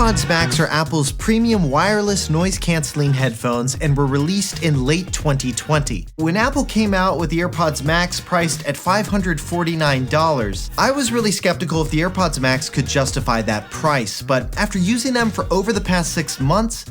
AirPods Max are Apple's premium wireless noise-canceling headphones and were released in late 2020. When Apple came out with the AirPods Max priced at $549, I was really skeptical if the AirPods Max could justify that price, but after using them for over the past 6 months,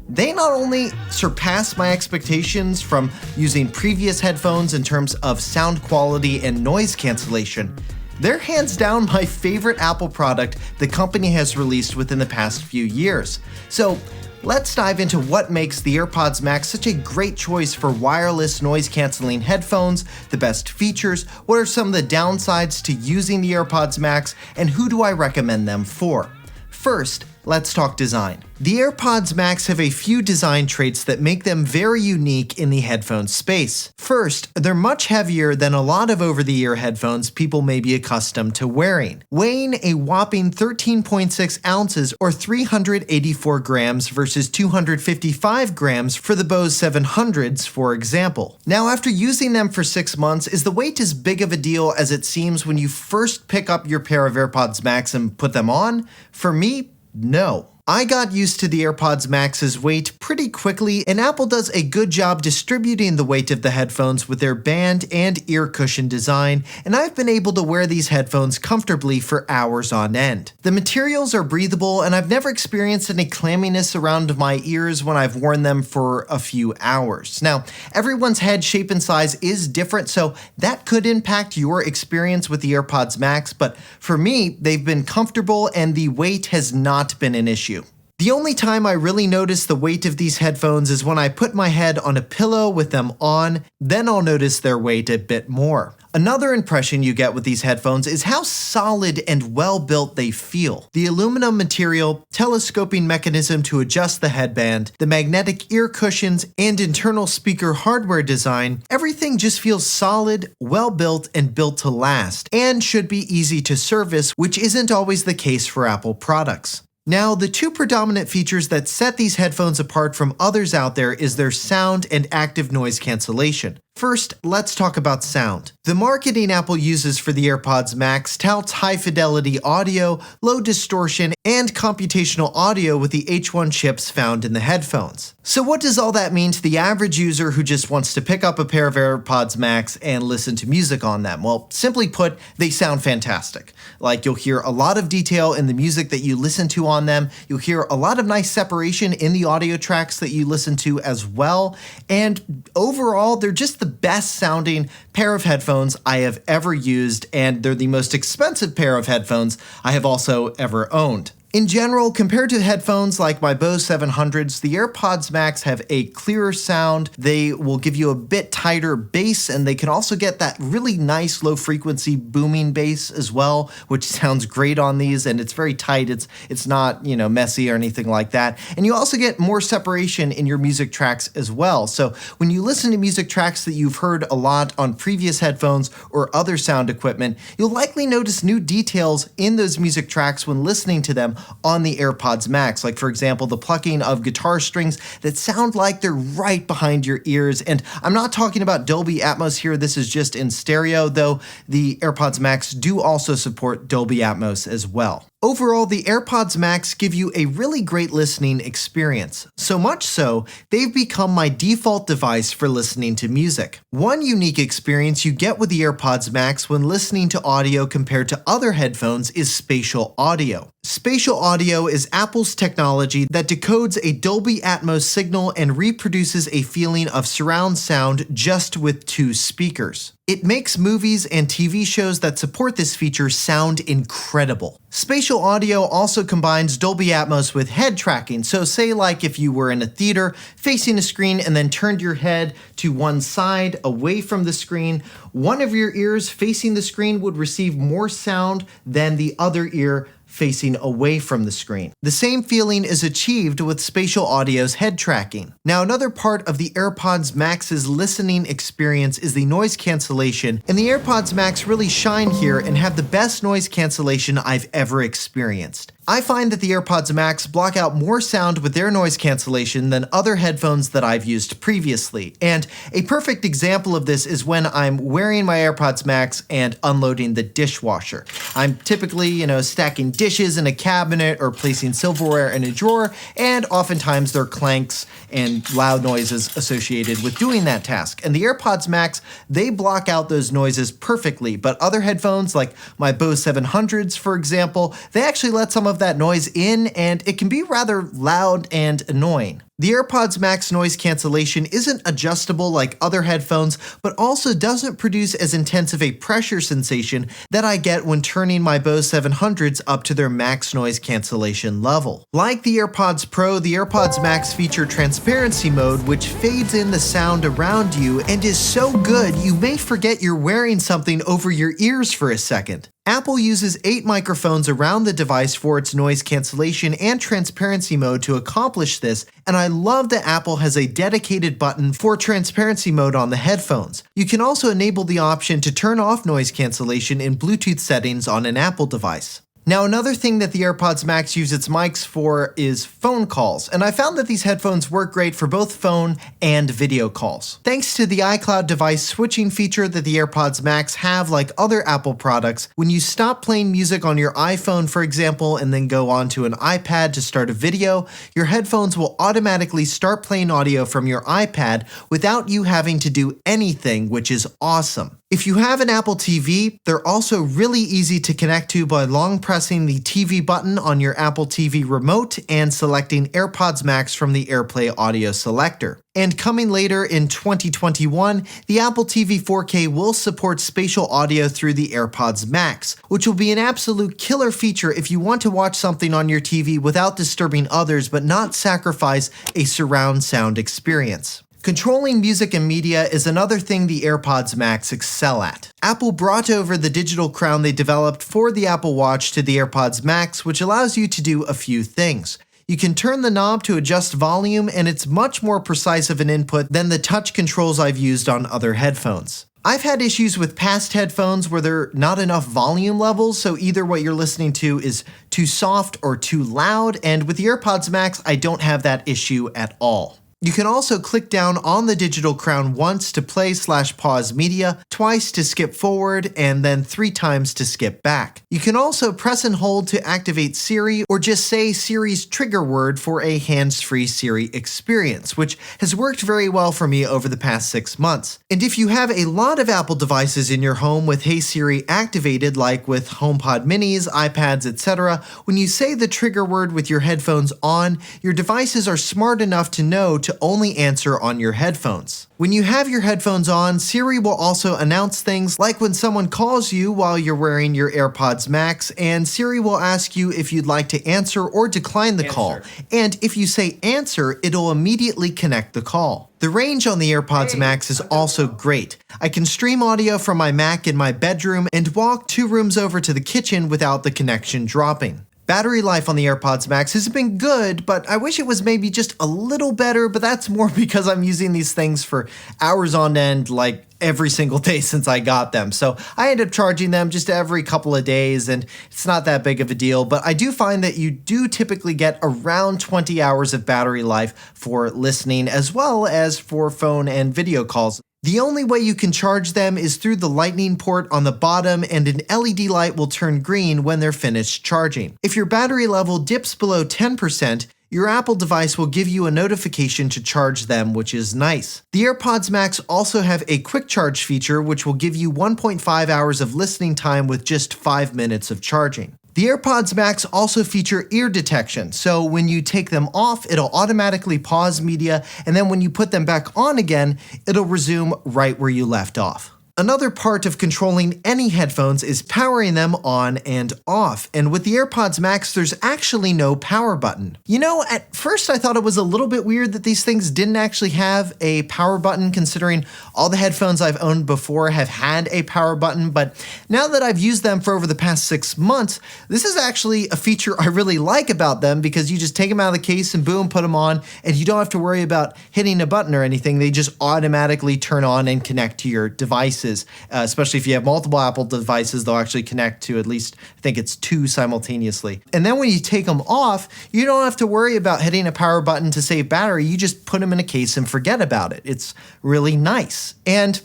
they not only surpassed my expectations from using previous headphones in terms of sound quality and noise cancellation, they're hands down my favorite Apple product the company has released within the past few years. So let's dive into what makes the AirPods Max such a great choice for wireless noise canceling headphones, the best features, what are some of the downsides to using the AirPods Max, and who do I recommend them for. First, let's talk design. The AirPods Max have a few design traits that make them very unique in the headphone space. First, they're much heavier than a lot of over-the-ear headphones people may be accustomed to wearing, weighing a whopping 13.6 ounces or 384 grams versus 255 grams for the Bose 700s, for example. Now, after using them for 6 months, is the weight as big of a deal as it seems when you first pick up your pair of AirPods Max and put them on? For me, no. I got used to the AirPods Max's weight pretty quickly, and Apple does a good job distributing the weight of the headphones with their band and ear cushion design, and I've been able to wear these headphones comfortably for hours on end. The materials are breathable, and I've never experienced any clamminess around my ears when I've worn them for a few hours. Now, everyone's head shape and size is different, so that could impact your experience with the AirPods Max, but for me, they've been comfortable and the weight has not been an issue. The only time I really notice the weight of these headphones is when I put my head on a pillow with them on, then I'll notice their weight a bit more. Another impression you get with these headphones is how solid and well built they feel. The aluminum material, telescoping mechanism to adjust the headband, the magnetic ear cushions, and internal speaker hardware design, everything just feels solid, well built, and built to last, and should be easy to service, which isn't always the case for Apple products. Now, the two predominant features that set these headphones apart from others out there is their sound and active noise cancellation. First, let's talk about sound. The marketing Apple uses for the AirPods Max touts high-fidelity audio, low distortion, and computational audio with the H1 chips found in the headphones. So what does all that mean to the average user who just wants to pick up a pair of AirPods Max and listen to music on them? Well, simply put, they sound fantastic. Like, you'll hear a lot of detail in the music that you listen to on them, you'll hear a lot of nice separation in the audio tracks that you listen to as well, and overall, they're just the best sounding pair of headphones I have ever used, and they're the most expensive pair of headphones I have also ever owned. In general, compared to headphones like my Bose 700s, the AirPods Max have a clearer sound, they will give you a bit tighter bass, and they can also get that really nice low frequency booming bass as well, which sounds great on these, and it's very tight, it's not, messy or anything like that. And you also get more separation in your music tracks as well. So when you listen to music tracks that you've heard a lot on previous headphones or other sound equipment, you'll likely notice new details in those music tracks when listening to them on the AirPods Max, like for example the plucking of guitar strings that sound like they're right behind your ears. And I'm not talking about Dolby Atmos here, this is just in stereo, though the AirPods Max do also support Dolby Atmos as well. Overall, the AirPods Max give you a really great listening experience. So much so, they've become my default device for listening to music. One unique experience you get with the AirPods Max when listening to audio compared to other headphones is spatial audio. Spatial audio is Apple's technology that decodes a Dolby Atmos signal and reproduces a feeling of surround sound just with 2 speakers. It makes movies and TV shows that support this feature sound incredible. Spatial audio also combines Dolby Atmos with head tracking, so say like if you were in a theater facing a screen and then turned your head to one side away from the screen, one of your ears facing the screen would receive more sound than the other ear facing away from the screen. The same feeling is achieved with spatial audio's head tracking. Now, another part of the AirPods Max's listening experience is the noise cancellation, and the AirPods Max really shine here and have the best noise cancellation I've ever experienced. I find that the AirPods Max block out more sound with their noise cancellation than other headphones that I've used previously. And a perfect example of this is when I'm wearing my AirPods Max and unloading the dishwasher. I'm typically, stacking dishes in a cabinet or placing silverware in a drawer, and oftentimes there are clanks and loud noises associated with doing that task. And the AirPods Max, they block out those noises perfectly, but other headphones like my Bose 700s, for example, they actually let some of that noise in, and it can be rather loud and annoying. The AirPods Max noise cancellation isn't adjustable like other headphones, but also doesn't produce as intense of a pressure sensation that I get when turning my Bose 700s up to their max noise cancellation level. Like the AirPods Pro, the AirPods Max feature transparency mode, which fades in the sound around you and is so good you may forget you're wearing something over your ears for a second. Apple uses 8 microphones around the device for its noise cancellation and transparency mode to accomplish this, and I love that Apple has a dedicated button for transparency mode on the headphones. You can also enable the option to turn off noise cancellation in Bluetooth settings on an Apple device. Now, another thing that the AirPods Max use its mics for is phone calls, and I found that these headphones work great for both phone and video calls. Thanks to the iCloud device switching feature that the AirPods Max have like other Apple products, when you stop playing music on your iPhone, for example, and then go onto an iPad to start a video, your headphones will automatically start playing audio from your iPad without you having to do anything, which is awesome. If you have an Apple TV, they're also really easy to connect to by long pressing the TV button on your Apple TV remote and selecting AirPods Max from the AirPlay audio selector. And coming later in 2021, the Apple TV 4K will support spatial audio through the AirPods Max, which will be an absolute killer feature if you want to watch something on your TV without disturbing others but not sacrifice a surround sound experience. Controlling music and media is another thing the AirPods Max excel at. Apple brought over the digital crown they developed for the Apple Watch to the AirPods Max, which allows you to do a few things. You can turn the knob to adjust volume, and it's much more precise of an input than the touch controls I've used on other headphones. I've had issues with past headphones where there are not enough volume levels, so either what you're listening to is too soft or too loud, and with the AirPods Max, I don't have that issue at all. You can also click down on the digital crown once to play/pause media, twice to skip forward, and then 3 times to skip back. You can also press and hold to activate Siri or just say Siri's trigger word for a hands-free Siri experience, which has worked very well for me over the past 6 months. And if you have a lot of Apple devices in your home with Hey Siri activated, like with HomePod minis, iPads, etc., when you say the trigger word with your headphones on, your devices are smart enough to know to only answer on your headphones. When you have your headphones on, Siri will also announce things like when someone calls you while you're wearing your AirPods Max, and Siri will ask you if you'd like to answer or decline the call. And if you say answer, it'll immediately connect the call. The range on the AirPods Max is also great. I can stream audio from my Mac in my bedroom and walk 2 rooms over to the kitchen without the connection dropping. Battery life on the AirPods Max has been good, but I wish it was maybe just a little better, but that's more because I'm using these things for hours on end, like every single day since I got them. So I end up charging them just every couple of days, and it's not that big of a deal, but I do find that you do typically get around 20 hours of battery life for listening as well as for phone and video calls. The only way you can charge them is through the lightning port on the bottom, and an LED light will turn green when they're finished charging. If your battery level dips below 10%, your Apple device will give you a notification to charge them, which is nice. The AirPods Max also have a quick charge feature, which will give you 1.5 hours of listening time with just 5 minutes of charging. The AirPods Max also feature ear detection, so when you take them off, it'll automatically pause media, and then when you put them back on again, it'll resume right where you left off. Another part of controlling any headphones is powering them on and off, and with the AirPods Max, there's actually no power button. You know, at first I thought it was a little bit weird that these things didn't actually have a power button, considering all the headphones I've owned before have had a power button, but now that I've used them for over the past 6 months, this is actually a feature I really like about them, because you just take them out of the case and boom, put them on, and you don't have to worry about hitting a button or anything. They just automatically turn on and connect to your devices. devices, especially if you have multiple Apple devices, they'll actually connect to at least, I think it's 2 simultaneously. And then when you take them off, you don't have to worry about hitting a power button to save battery. You just put them in a case and forget about it. It's really nice. And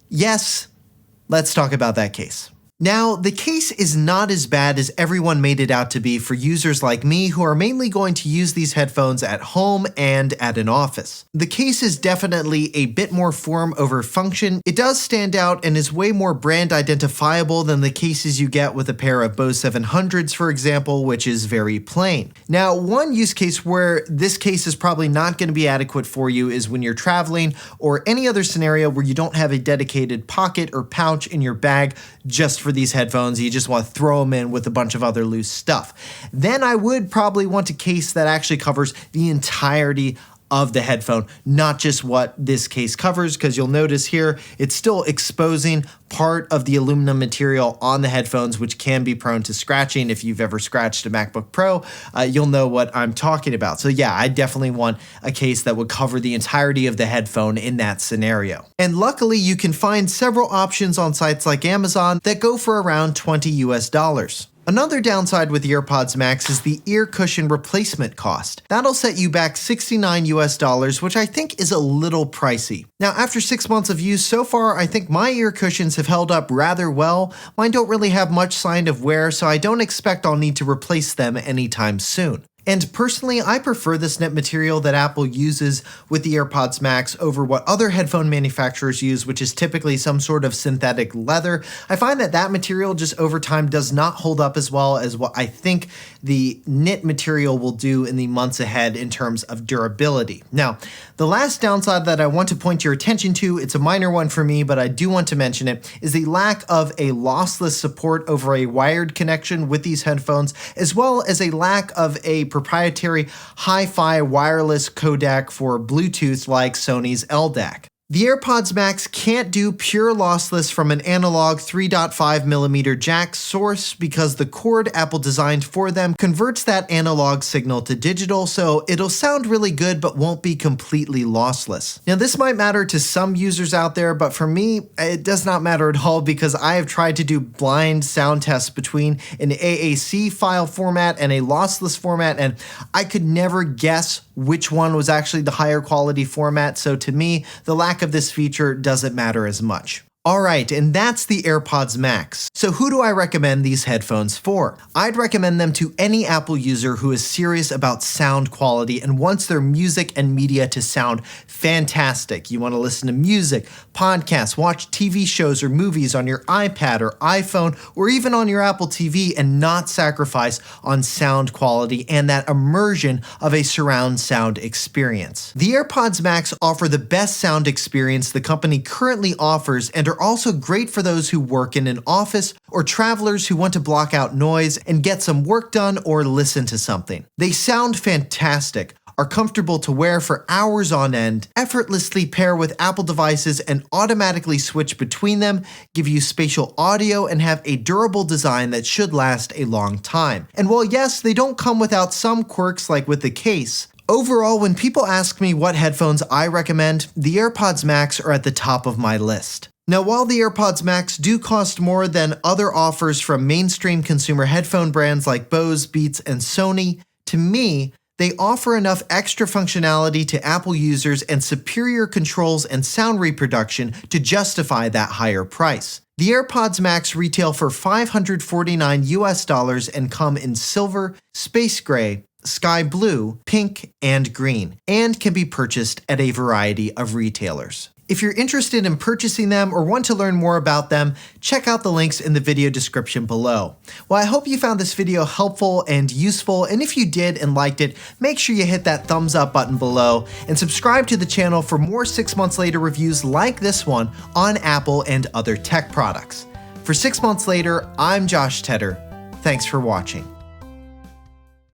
yes, let's talk about that case. Now, the case is not as bad as everyone made it out to be for users like me who are mainly going to use these headphones at home and at an office. The case is definitely a bit more form over function. It does stand out and is way more brand identifiable than the cases you get with a pair of Bose 700s, for example, which is very plain. Now, one use case where this case is probably not going to be adequate for you is when you're traveling or any other scenario where you don't have a dedicated pocket or pouch in your bag just for these headphones. You just want to throw them in with a bunch of other loose stuff. Then I would probably want a case that actually covers the entirety of the headphone, not just what this case covers, because you'll notice here it's still exposing part of the aluminum material on the headphones, which can be prone to scratching. If you've ever scratched a MacBook Pro, you'll know what I'm talking about. So yeah, I definitely want a case that would cover the entirety of the headphone in that scenario. And luckily, you can find several options on sites like Amazon that go for around $20 US. Another downside with the AirPods Max is the ear cushion replacement cost. That'll set you back $69 US, which I think is a little pricey. Now, after 6 months of use so far, I think my ear cushions have held up rather well. Mine don't really have much sign of wear, so I don't expect I'll need to replace them anytime soon. And personally, I prefer this knit material that Apple uses with the AirPods Max over what other headphone manufacturers use, which is typically some sort of synthetic leather. I find that that material just over time does not hold up as well as what I think the knit material will do in the months ahead in terms of durability. Now, the last downside that I want to point your attention to, it's a minor one for me, but I do want to mention it, is the lack of a lossless support over a wired connection with these headphones, as well as a lack of a proprietary HiFi wireless codec for Bluetooth like Sony's LDAC. The AirPods Max can't do pure lossless from an analog 3.5mm jack source because the cord Apple designed for them converts that analog signal to digital, so it'll sound really good but won't be completely lossless. Now, this might matter to some users out there, but for me, it does not matter at all because I have tried to do blind sound tests between an AAC file format and a lossless format, and I could never guess which one was actually the higher quality format, so to me, the lack of this feature doesn't matter as much. Alright, and that's the AirPods Max. So who do I recommend these headphones for? I'd recommend them to any Apple user who is serious about sound quality and wants their music and media to sound fantastic. You want to listen to music, podcasts, watch TV shows or movies on your iPad or iPhone or even on your Apple TV and not sacrifice on sound quality and that immersion of a surround sound experience. The AirPods Max offer the best sound experience the company currently offers and are also great for those who work in an office or travelers who want to block out noise and get some work done or listen to something. They sound fantastic, are comfortable to wear for hours on end, effortlessly pair with Apple devices and automatically switch between them, give you spatial audio, and have a durable design that should last a long time. And while yes, they don't come without some quirks like with the case, overall, when people ask me what headphones I recommend, the AirPods Max are at the top of my list. Now, while the AirPods Max do cost more than other offers from mainstream consumer headphone brands like Bose, Beats, and Sony, to me, they offer enough extra functionality to Apple users and superior controls and sound reproduction to justify that higher price. The AirPods Max retail for $549 US and come in silver, space gray, sky blue, pink, and green, and can be purchased at a variety of retailers. If you're interested in purchasing them or want to learn more about them, check out the links in the video description below. Well, I hope you found this video helpful and useful, and if you did and liked it, make sure you hit that thumbs up button below and subscribe to the channel for more 6 months later reviews like this one on Apple and other tech products. For 6 months later, I'm Josh Tedder. Thanks for watching.